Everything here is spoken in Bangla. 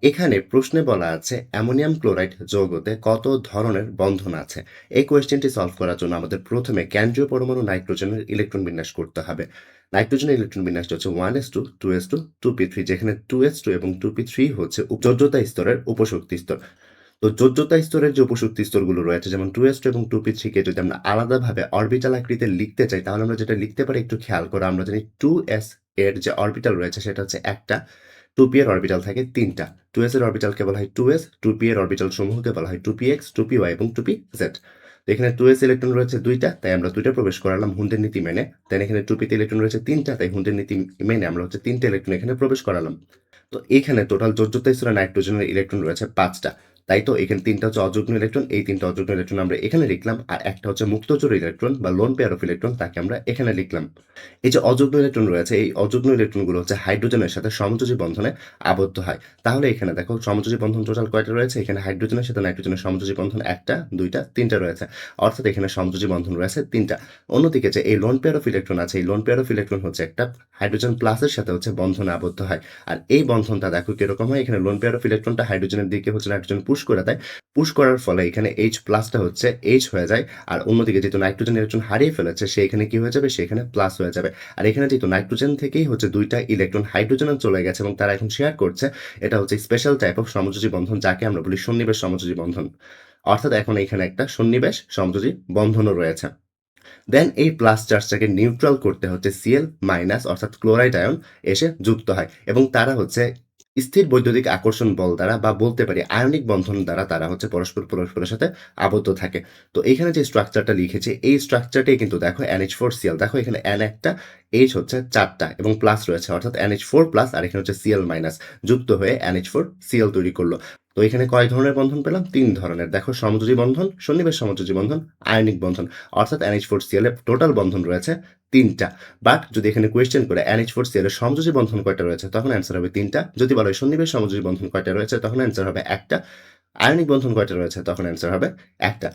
এখানে প্রশ্নে বলা আছে অ্যামোনিয়াম ক্লোরাইড যৌগতে কত ধরনের বন্ধন আছে। এই কোয়েশ্চেনটি সলভ করার জন্য আমাদের প্রথমে কেন্দ্রীয় পরমাণু নাইট্রোজেনের ইলেকট্রন বিন্যাস করতে হবে। নাইট্রোজেনের ইলেকট্রন বিন্যাসটা হচ্ছে 1s2 2s2 2p3, যেখানে 2s2 এবং 2p3 হচ্ছে যোজ্যতা স্তরের উপশক্তি স্তর। তো যোজ্যতা স্তরের যে উপশক্তি স্তরগুলো রয়েছে যেমন 2s2 এবং 2p3 কে যদি আমরা আলাদাভাবে অরবিটাল আকৃতিতে লিখতে চাই তাহলে আমরা যেটা লিখতে পারি একটু খেয়াল করো। আমরা জানি 2s এর যে অরবিটাল রয়েছে সেটা হচ্ছে একটা, 2p এর অরবিটাল থাকে ৩টা। 2s এর অরবিটালকে বলা হয় 2s, 2p এর অরবিটাল সমূহকে বলা হয় 2px, 2py এবং 2pz। তো এখানে 2s ইলেকট্রন রয়েছে ২টা, তাই আমরা ২টা প্রবেশ করালাম হুন্ডের নীতি মেনে। দেন এখানে 2p তে ইলেকট্রন রয়েছে ৩টা, তাই হুন্ডের নীতি মেনে আমরা হচ্ছে ৩টা ইলেকট্রন এখানে প্রবেশ করালাম। তো এখানে টোটাল যোজ্যতা স্তরে নাইট্রোজেনের ইলেকট্রন রয়েছে ৫টা। তাই তো এখানে ৩টা হচ্ছে অযুগ্ম ইলেকট্রন, এই ৩টা অযুগ্ম ইলেকট্রন আমরা এখানে লিখলাম। আর একটা হচ্ছে মুক্তচর ইলেকট্রন বা লোন পেয়ার অফ ইলেকট্রন, তাকে আমরা এখানে লিখলাম। এই যে অযুগ্ম ইলেকট্রন রয়েছে, এই অযুগ্ম ইলেকট্রনগুলো হচ্ছে হাইড্রোজেনের সাথে সমযোজী বন্ধনে আবদ্ধ হয়। তাহলে এখানে দেখো সমযোজী বন্ধন টোটাল কয়টা রয়েছে? এখানে হাইড্রোজেনের সাথে নাইট্রোজেনের সমযোজী বন্ধন ১টা, ২টা, ৩টা রয়েছে। অর্থাৎ এখানে সমযোজী বন্ধন রয়েছে ৩টা। অন্যদিকে যে এই লোন পেয়ার অফ ইলেকট্রন আছে, এই লোন পেয়ার অফ ইলেকট্রন হচ্ছে একটা হাইড্রোজেন প্লাসের সাথে হচ্ছে বন্ধনে আবদ্ধ হয়। আর এই বন্ধনটা দেখো কিরকম হয়? এখানে লোন পেয়ার অফ ইলেকট্রনটা হাইড্রোজেনের দিকে হচ্ছে নাইট্রোজেন পুশ করে দেয়। পুশ করার ফলে এখানে H প্লাসটা হচ্ছে H হয়ে যায়। আর অন্যদিকে যেহেতু নাইট্রোজেন ইলেকট্রন হারিয়ে ফেলেছে, সে এখানে কি হয়ে যাবে? সে এখানে প্লাস হয়ে যাবে। আর এখানে যেহেতু নাইট্রোজেন থেকেই হচ্ছে ২টা ইলেকট্রন হাইড্রোজেনে চলে গেছে এবং তারা এখন শেয়ার করছে, এটা হচ্ছে স্পেশাল টাইপ অফ সমযোজী বন্ধন, যাকে আমরা বলি সন্নিবেশ সমযোজী বন্ধন। অর্থাৎ এখন এখানে একটা সন্নিবেশ সমযোজী বন্ধনও রয়েছে। দেন এই প্লাস চার্জটাকে নিউট্রাল করতে হচ্ছে Cl মাইনাস অর্থাৎ ক্লোরাইড আয়ন এসে যুক্ত হয় এবং তারা হচ্ছে স্থির বৈদ্যুতিক আকর্ষণ বল দ্বারা বা বলতে পারি আয়নিক বন্ধন দ্বারা তারা হচ্ছে পরস্পরের সাথে আবদ্ধ থাকে। তো এখানে যে স্ট্রাকচারটা লিখেছি এই স্ট্রাকচারটাই কিন্তু দেখো NH4Cl, দেখো এখানে N একটা, H হচ্ছে 4টা এবং প্লাস রয়েছে অর্থাৎ NH4 প্লাস আর এখানে হচ্ছে Cl মাইনাস যুক্ত হয়ে NH4Cl তৈরি করলো। তো এখানে কয় ধরনের বন্ধন পেলাম? ৩ ধরনের। দেখো সমযোজী বন্ধন, সন্নিবেশ সমযোজী বন্ধন, আয়নিক বন্ধন। অর্থাৎ NH4Cl এর টোটাল বন্ধন রয়েছে ৩টা। বাট যদি এখানে কোয়েশ্চেন করে NH4Cl এর সমযোজী বন্ধন কয়টা রয়েছে তখন অ্যান্সার হবে ৩টা। যদি বলা হয় সন্নিবেশ সমযোজী বন্ধন কয়টা রয়েছে তখন অ্যান্সার হবে ১টা। আয়নিক বন্ধন কয়টা রয়েছে তখন অ্যান্সার হবে ১টা।